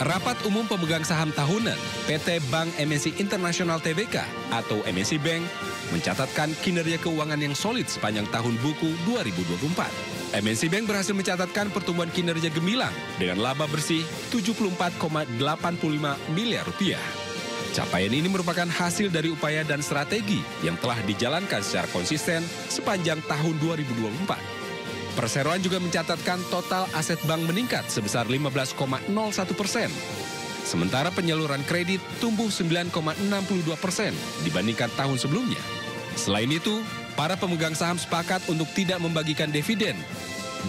Rapat Umum Pemegang Saham Tahunan PT Bank MNC International Tbk atau MNC Bank mencatatkan kinerja keuangan yang solid sepanjang tahun buku 2024. MNC Bank berhasil mencatatkan pertumbuhan kinerja gemilang dengan laba bersih 74,85 miliar rupiah. Capaian ini merupakan hasil dari upaya dan strategi yang telah dijalankan secara konsisten sepanjang tahun 2024. Perseroan juga mencatatkan total aset bank meningkat sebesar 15,01%. Sementara penyaluran kredit tumbuh 9,62% dibandingkan tahun sebelumnya. Selain itu, para pemegang saham sepakat untuk tidak membagikan dividen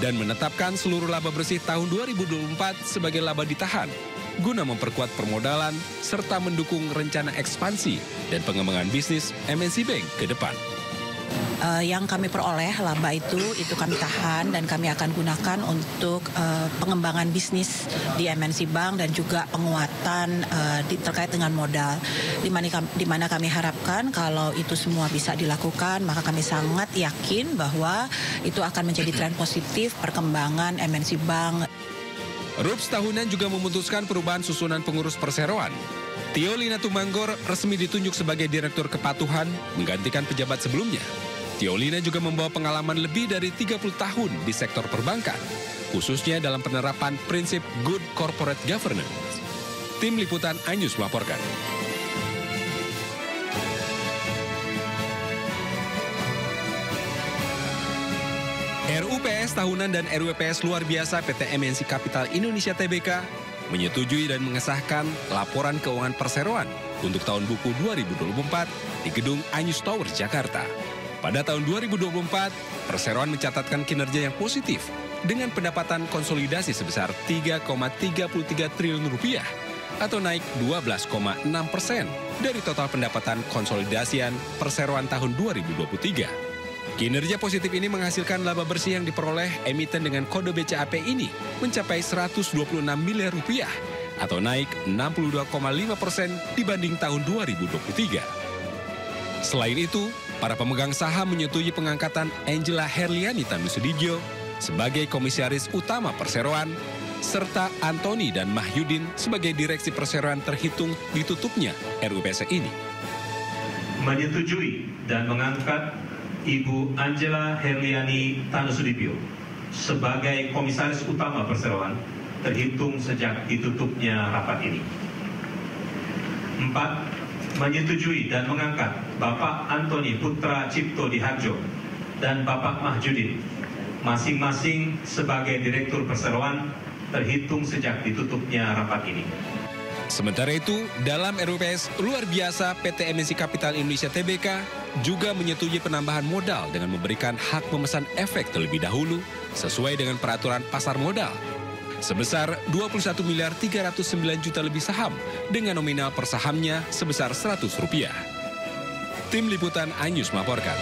dan menetapkan seluruh laba bersih tahun 2024 sebagai laba ditahan guna memperkuat permodalan serta mendukung rencana ekspansi dan pengembangan bisnis MNC Bank ke depan. Yang kami peroleh laba itu kami tahan dan kami akan gunakan untuk pengembangan bisnis di MNC Bank dan juga penguatan terkait dengan modal. Di mana kami harapkan kalau itu semua bisa dilakukan, maka kami sangat yakin bahwa itu akan menjadi tren positif perkembangan MNC Bank. RUPS tahunan juga memutuskan perubahan susunan pengurus perseroan. Tio Lina Tumanggor resmi ditunjuk sebagai Direktur Kepatuhan menggantikan pejabat sebelumnya. Tio Lina juga membawa pengalaman lebih dari 30 tahun di sektor perbankan, khususnya dalam penerapan prinsip Good Corporate Governance. Tim Liputan iNews melaporkan. RUPS tahunan dan RUPS luar biasa PT MNC Capital Indonesia Tbk menyetujui dan mengesahkan laporan keuangan perseroan untuk tahun buku 2024 di gedung iNews Tower, Jakarta. Pada tahun 2024, perseroan mencatatkan kinerja yang positif dengan pendapatan konsolidasi sebesar 3,33 triliun rupiah atau naik 12,6% dari total pendapatan konsolidasian perseroan tahun 2023. Kinerja positif ini menghasilkan laba bersih yang diperoleh emiten dengan kode BCAP ini mencapai 126 miliar rupiah atau naik 62,5% dibanding tahun 2023. Selain itu, para pemegang saham menyetujui pengangkatan Angela Herliani Tanusudibyo sebagai komisaris utama perseroan, serta Antoni dan Mahyudin sebagai direksi perseroan terhitung ditutupnya RUPS ini. Menyetujui dan mengangkat Ibu Angela Herliani Tanusudibyo sebagai komisaris utama perseroan terhitung sejak ditutupnya rapat ini. 4. Menyetujui dan mengangkat Bapak Antoni Putra Cipto Diharjo dan Bapak Mahyudin masing-masing sebagai Direktur Perseroan terhitung sejak ditutupnya rapat ini. Sementara itu, dalam RUPS luar biasa PT MNC Capital Indonesia Tbk juga menyetujui penambahan modal dengan memberikan hak memesan efek terlebih dahulu sesuai dengan peraturan pasar modal sebesar 21 miliar 309 juta lebih saham dengan nominal per sahamnya sebesar Rp100. Tim Liputan iNews melaporkan.